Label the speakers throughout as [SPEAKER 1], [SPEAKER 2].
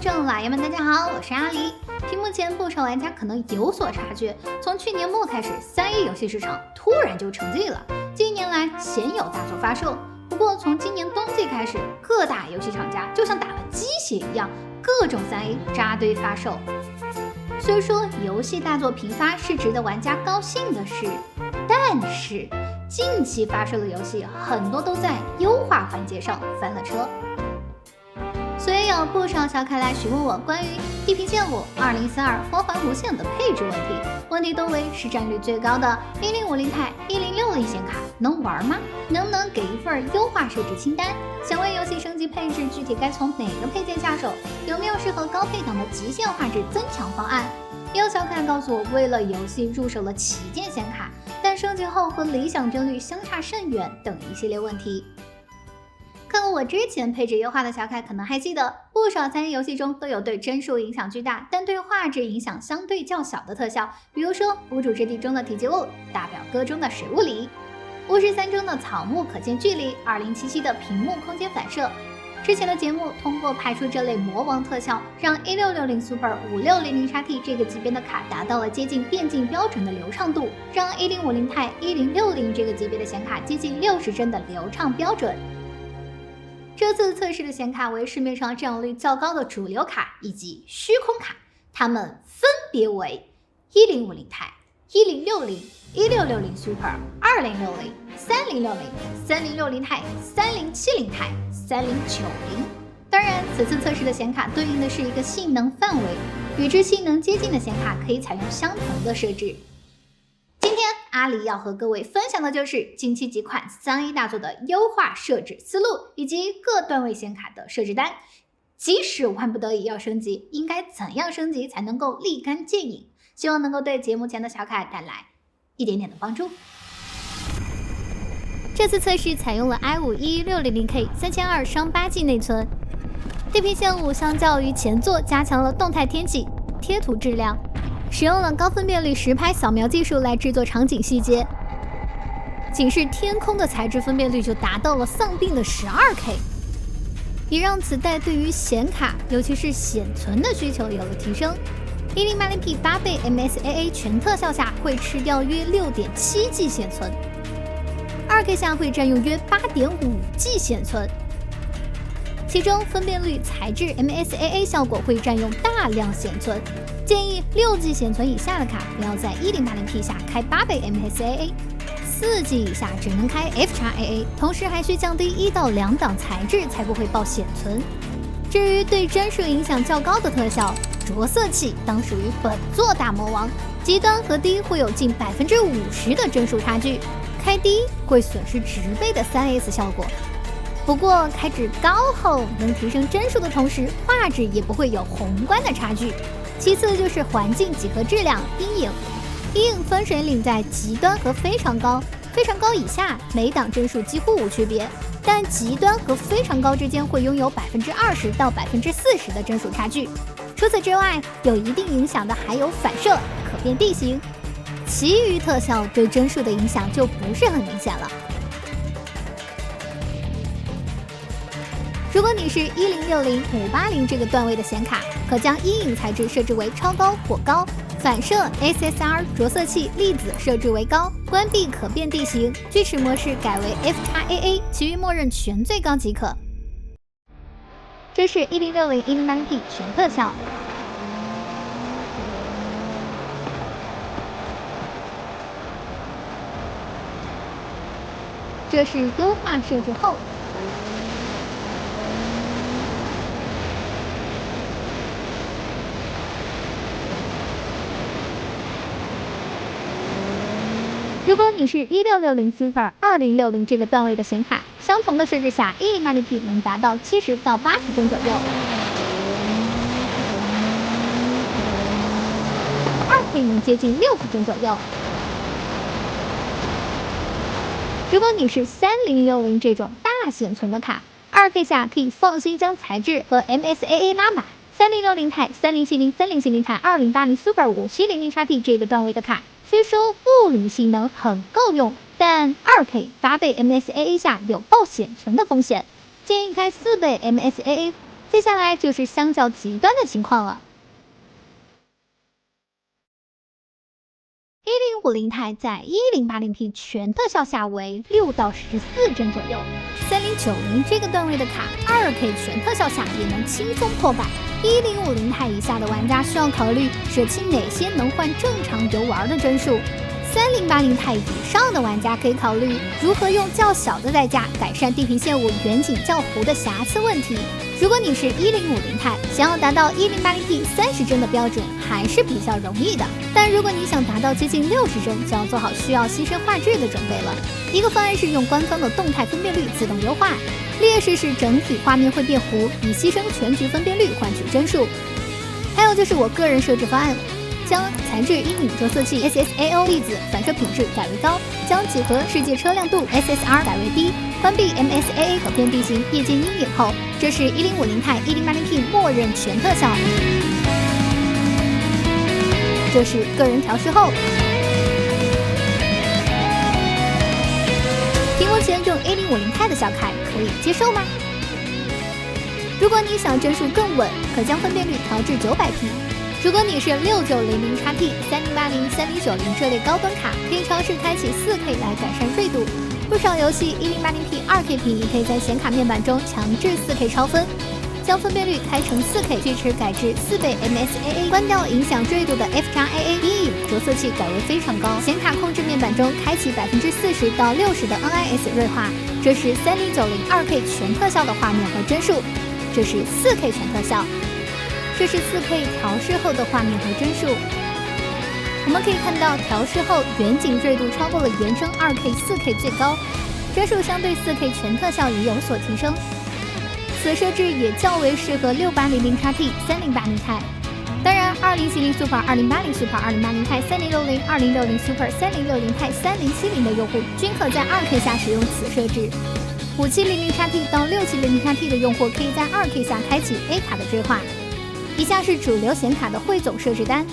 [SPEAKER 1] 众老爷们，大家好，我是阿狸。屏幕前不少玩家可能有所察觉，从去年末开始，3A 游戏市场突然就沉寂了。近年来鲜有大作发售，不过从今年冬季开始，各大游戏厂家就像打了鸡血一样，各种3A 扎堆发售。虽说游戏大作频发是值得玩家高兴的事，但是近期发售的游戏很多都在优化环节上翻了车。所以有不少小可来询问我关于《地平线5》2042光环无限的配置问题都为市占率最高的1050 1060显卡能玩吗？能不能给一份优化设置清单？想问游戏升级配置具体该从哪个配件下手？有没有适合高配档的极限画质增强方案？也有小可告诉我，为了游戏入手了旗舰显卡，但升级后和理想帧率相差甚远等一系列问题。看过我之前配置优化的小可可能还记得，不少3A 游戏中都有对帧数影响巨大，但对画质影响相对较小的特效，比如说无主之地中的体积物、大表哥中的水雾里、53中的草木可见距离、2077的屏幕空间反射。之前的节目通过排除这类魔王特效，让1660 Super 5600XT 这个级别的卡达到了接近电竞标准的流畅度，让1050 Ti 1060这个级别的显卡接近60帧的流畅标准。这次测试的显卡为市面上占有率较高的主流卡以及虚空卡，它们分别为1050 Ti、1060、1660 Super、2060、3060、3060 Ti、3070 Ti、3090。当然，此次测试的显卡对应的是一个性能范围，与之性能接近的显卡可以采用相同的设置。今天阿狸要和各位分享的就是近期几款3A 大作的优化设置思路，以及各段位显卡的设置单。即使万不得已要升级，应该怎样升级才能够立竿见影？希望能够对节目前的小可带来一点点的帮助。这次测试采用了 i5-11600K 3200双8G 内存，地平线5相较于前作加强了动态天气、贴图质量，使用了高分辨率实拍扫描技术来制作场景细节，仅是天空的材质分辨率就达到了丧病的12K， 也让此代对于显卡，尤其是显存的需求有了提升。1080p 8倍 MSAA 全特效下会吃掉约 6.7G 显存， 2K 下会占用约 8.5G 显存，其中分辨率、材质、MSAA 效果会占用大量显存。建议 6G 显存以下的卡不要在 1080p 下开8倍 MSAA， 4G 以下只能开 FXAA， 同时还需降低1到2档材质才不会爆显存。至于对帧数影响较高的特效，着色器当属于本作大魔王，极端和低会有近 50% 的帧数差距，开低会损失10倍的 3S 效果。不过开至高后能提升帧数的同时，画质也不会有宏观的差距。其次就是环境几何质量、阴影分水岭在极端和非常高，非常高以下每档帧数几乎无区别，但极端和非常高之间会拥有 20% 到 40% 的帧数差距。除此之外，有一定影响的还有反射、可变地形，其余特效对帧数的影响就不是很明显了。如果你是1060、580这个段位的显卡，可将阴影材质设置为超高或高，反射、SSR、着色器、粒子设置为高，关闭可变地形，锯齿模式改为 FXAA， 其余默认全最高即可。这是1060 1080p 全特效。这是优化设置后。如果你是1660 Super 2060这个段位的显卡，相同的设置下 1080p 能达到70到80帧左右，2K 能接近60帧左右。如果你是3060这种大显存的卡，2K 下可以放心将材质和 MSAA 拉满。3060 Ti、3070、3070 Ti、2080 Super 5700XT 这个段位的卡，虽说物理性能很够用，但 2K 8倍 MSAA 下有爆显存的风险，建议开4倍 MSAA 接下来就是相较极端的情况了。1050 钛在 1080P 全特效下为6到14帧左右，3090这个段位的卡 2K 全特效下也能轻松破百。1050 钛以下的玩家需要考虑舍弃哪些能换正常游玩的帧数。3080 钛以上的玩家可以考虑如何用较小的代价改善地平线5远景较糊的瑕疵问题。如果你是1050 钛，想要达到 1080P 30帧的标准还是比较容易的，但如果你想达到接近60帧，就要做好需要牺牲画质的准备了。一个方案是用官方的动态分辨率自动优化，劣势是整体画面会变糊，以牺牲全局分辨率换取帧数。还有就是我个人设置方案，将材质阴影着色器 SSAO 粒子反射品质改为高，将几何世界车亮度 SSR 改为低，关闭 MSAA 可变地形夜间阴影后，这是1050 钛 1080P 默认全特效。这是个人调试后。屏幕前用1050 钛的小凯可以接受吗？如果你想帧数更稳，可将分辨率调至 900P。如果你是6900XT、3080、3090这类高端卡，可以尝试开启 4K 来改善锐度。不少游戏 1080P 2K 屏也可以在显卡面板中强制 4K 超分。将分辨率开成 4K， 锯齿改至4倍 MSAA， 关掉影响锐度的 FXAA， 阴影着色器改为非常高。显卡控制面板中开启40%到60%的 NIS 锐化，这是3090 2K 全特效的画面和帧数。这是 4K 全特效。这是 4K 调试后的画面和帧数，我们可以看到调试后远景锐度超过了原生 2K 4K 最高，帧数相对 4K 全特效也有所提升。此设置也较为适合 6800XT、3080 钛。当然，2070 Super、2080 Super、2080 钛、3060、2060 Super、3060 钛、3070的用户均可在 2K 下使用此设置。5700XT 到6700XT 的用户可以在 2K 下开启 A 卡的追画。以下是主流显卡的汇总设置单。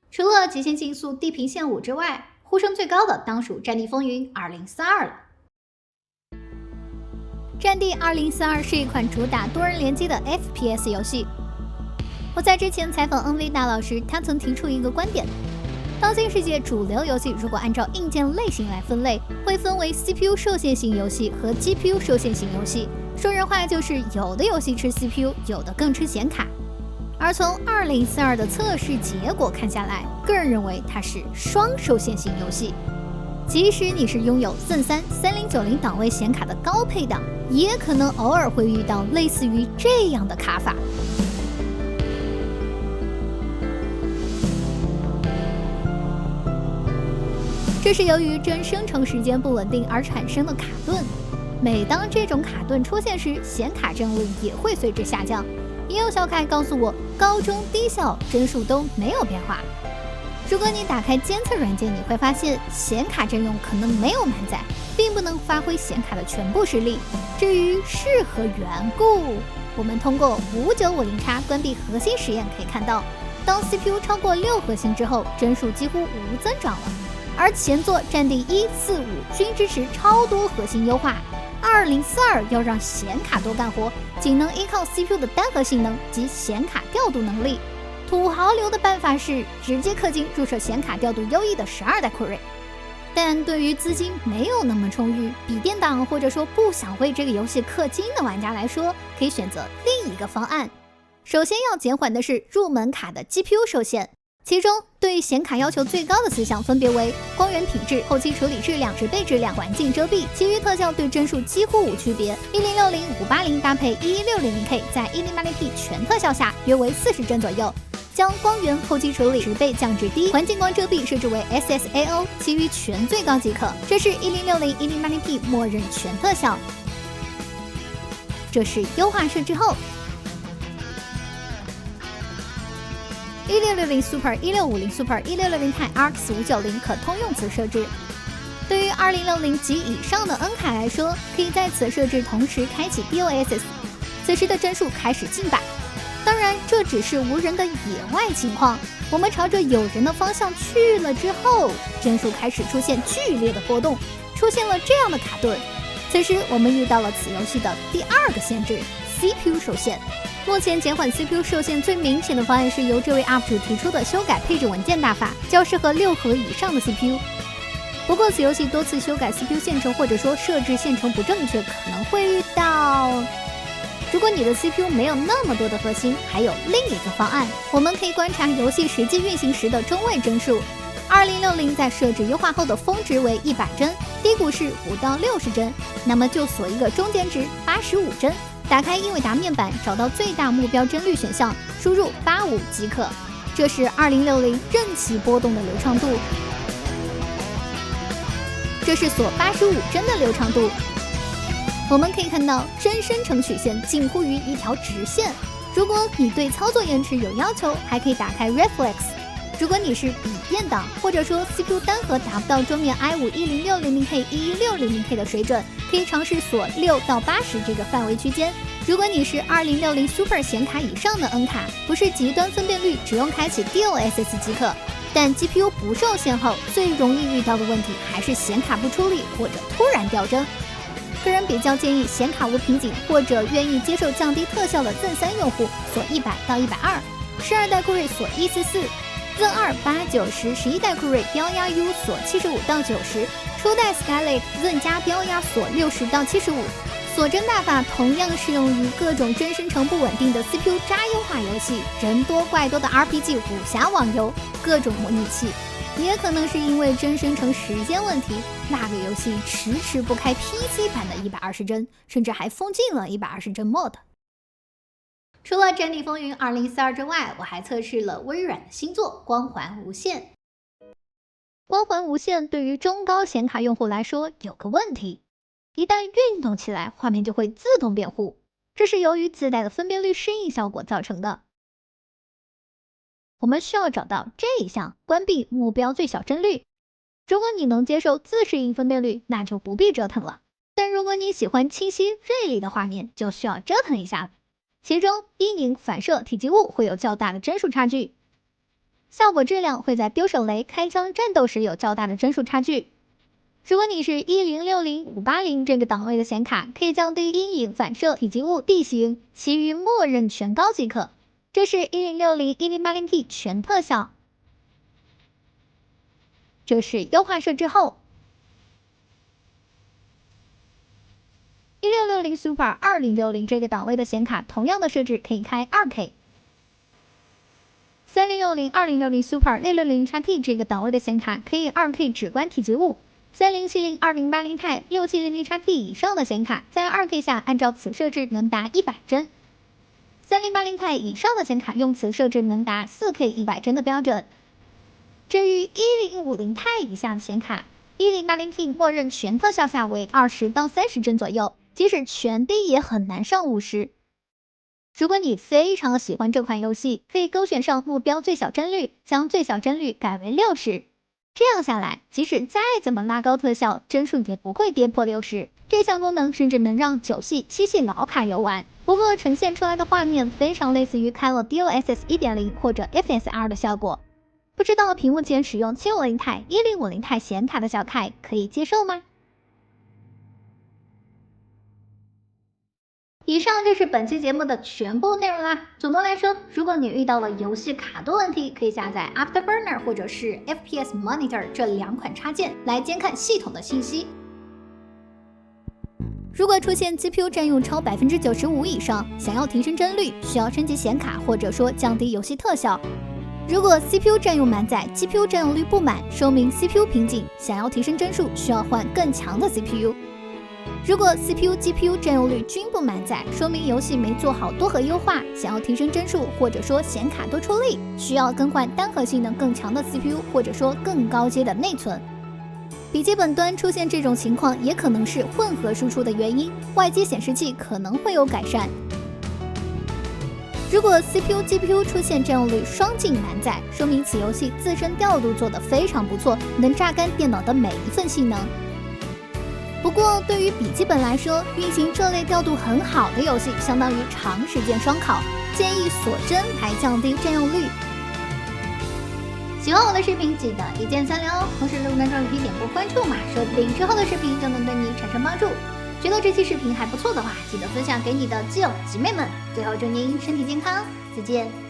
[SPEAKER 1] 除了极限竞速、地平线5之外，呼声最高的当属《战地风云2042》了。《战地2042》是一款主打多人联机的 FPS 游戏。我在之前采访 NV 大佬时，他曾提出一个观点：当今世界主流游戏如果按照硬件类型来分类，会分为 CPU 受限型游戏和 GPU 受限型游戏。说人话就是有的游戏吃 CPU， 有的更吃显卡。而从2042的测试结果看下来，个人认为它是双受限型游戏。即使你是拥有 Zen 3 3090档位显卡的高配档，也可能偶尔会遇到类似于这样的卡法。这是由于帧生成时间不稳定而产生的卡顿。每当这种卡顿出现时，显卡帧率也会随之下降。也有小凯告诉我，高中低效帧数都没有变化。如果你打开监测软件，你会发现显卡阵容可能没有满载，并不能发挥显卡的全部实力。至于是何缘故，我们通过5950X 关闭核心实验可以看到，当 CPU 超过6核心之后，帧数几乎无增长了。而前作战地1、4、5均支持超多核心优化，2042要让显卡多干活，仅能依靠 CPU 的单核性能及显卡调度能力。土豪流的办法是直接氪金入手显卡调度优异的12代酷睿，但对于资金没有那么充裕、笔电党或者说不想为这个游戏氪金的玩家来说，可以选择另一个方案。首先要减缓的是入门卡的 GPU 受限。其中对显卡要求最高的4项分别为光源品质、后期处理质量、植被质量、环境遮蔽，其余特效对帧数几乎无区别。1060、580搭配 11600K， 在 1080P 全特效下约为40帧左右，将光源、后期处理、植被降至低，环境光遮蔽设置为 SSAO， 其余全最高即可。这是1060 1080P 默认全特效。这是优化设置后。1660 Super、1650 Super、1660 钛 RX 590可通用此设置。对于2060及以上的 N 卡来说，可以在此设置同时开启 DOSS， 此时的帧数开始进版。当然，这只是无人的野外情况。我们朝着有人的方向去了之后，帧数开始出现剧烈的波动，出现了这样的卡顿。此时，我们遇到了此游戏的第2个限制 ：CPU 受限。目前减缓 CPU 受限最明显的方案是由这位 UP 主提出的修改配置文件大法，较适合6核以上的 CPU。不过，此游戏多次修改 CPU 线程或者说设置线程不正确，可能会遇到。如果你的 CPU 没有那么多的核心，还有另一个方案，我们可以观察游戏实际运行时的中位帧数。2060在设置优化后的峰值为100帧，低谷是5到60帧，那么就锁一个中间值85帧。打开英伟达面板，找到最大目标帧率选项，输入85即可。这是2060任其波动的流畅度。这是锁85帧的流畅度。我们可以看到帧生成曲线近乎于一条直线。如果你对操作延迟有要求，还可以打开 Reflex。如果你是笔电党，或者说 CPU 单核达不到桌面 i5-10600K、11600K 的水准，可以尝试锁6到80这个范围区间。如果你是2060 Super 显卡以上的 N 卡，不是极端分辨率，只用开启 DLSS 即可。但 GPU 不受限后，最容易遇到的问题还是显卡不出力或者突然掉帧。个人比较建议显卡无瓶颈或者愿意接受降低特效的 Zen 3用户锁100到120，12代酷睿锁144。Zen 2、8、9、10、11代酷睿标压 U 锁75到90，初代 Skylake Zen 加标压锁60到75。锁帧大法同样适用于各种帧生成不稳定的 CPU 渣优化游戏，人多怪多的 RPG 武侠网游，各种模拟器。也可能是因为帧生成时间问题，那个游戏迟迟不开 PC 版的120帧，甚至还封禁了120帧 mod。除了《真理风云2042》之外，我还测试了微软的新作《光环无限》。光环无限对于中高显卡用户来说有个问题，一旦运动起来，画面就会自动变糊，这是由于自带的分辨率适应效果造成的。我们需要找到这一项，关闭目标最小帧率。如果你能接受自适应分辨率，那就不必折腾了。但如果你喜欢清晰锐利的画面，就需要折腾一下了。其中阴影、反射、体积物会有较大的帧数差距，效果质量会在丢手雷、开枪战斗时有较大的帧数差距。如果你是1060、580这个档位的显卡，可以降低阴影、反射、体积物、地形，其余默认全高即可。这是1060、1080P 全特效。这是优化设置后。1660 Super 2060这个档位的显卡，同样的设置可以开 2K。3060 2060 Super 660XT 这个档位的显卡可以 2K 只关体积物。3070 2080 Ti 6700XT 以上的显卡，在 2K 下按照此设置能达100帧。3080 Ti 以上的显卡用此设置能达 4K 100帧的标准。至于1050 Ti 以下的显卡，1080P 默认全特效下为20到30帧左右，即使全低也很难上50。如果你非常喜欢这款游戏，可以勾选上目标最小帧率，将最小帧率改为60。这样下来，即使再怎么拉高特效，帧数也不会跌破60。这项功能甚至能让9系、7系老卡游玩。不过呈现出来的画面非常类似于开了 DLSS 1.0 或者 FSR 的效果。不知道屏幕前使用750 Ti、1050 Ti 显卡的小凯可以接受吗？以上就是本期节目的全部内容啦。总的来说，如果你遇到了游戏卡顿问题，可以下载 Afterburner 或者是 FPS Monitor 这2款插件来监看系统的信息。如果出现 GPU 占用超 95% 以上，想要提升帧率，需要升级显卡或者说降低游戏特效。如果 CPU 占用满载 ，GPU 占用率不满，说明 CPU 瓶颈，想要提升帧数，需要换更强的 CPU。如果 CPU、GPU 占用率均不满载，说明游戏没做好多核优化，想要提升帧数或者说显卡多出力，需要更换单核性能更强的 CPU 或者说更高阶的内存。笔记本端出现这种情况，也可能是混合输出的原因，外接显示器可能会有改善。如果 CPU、GPU 出现占用率双镜满载，说明此游戏自身调度做得非常不错，能榨干电脑的每一份性能。不过对于笔记本来说，运行这类调度很好的游戏相当于长时间双考，建议锁帧来降低占用率。喜欢我的视频记得一键三连哦，同时如果可以点播关注嘛，说不定之后的视频就能对你产生帮助。觉得这期视频还不错的话，记得分享给你的基友集妹们。最后祝您身体健康，再见。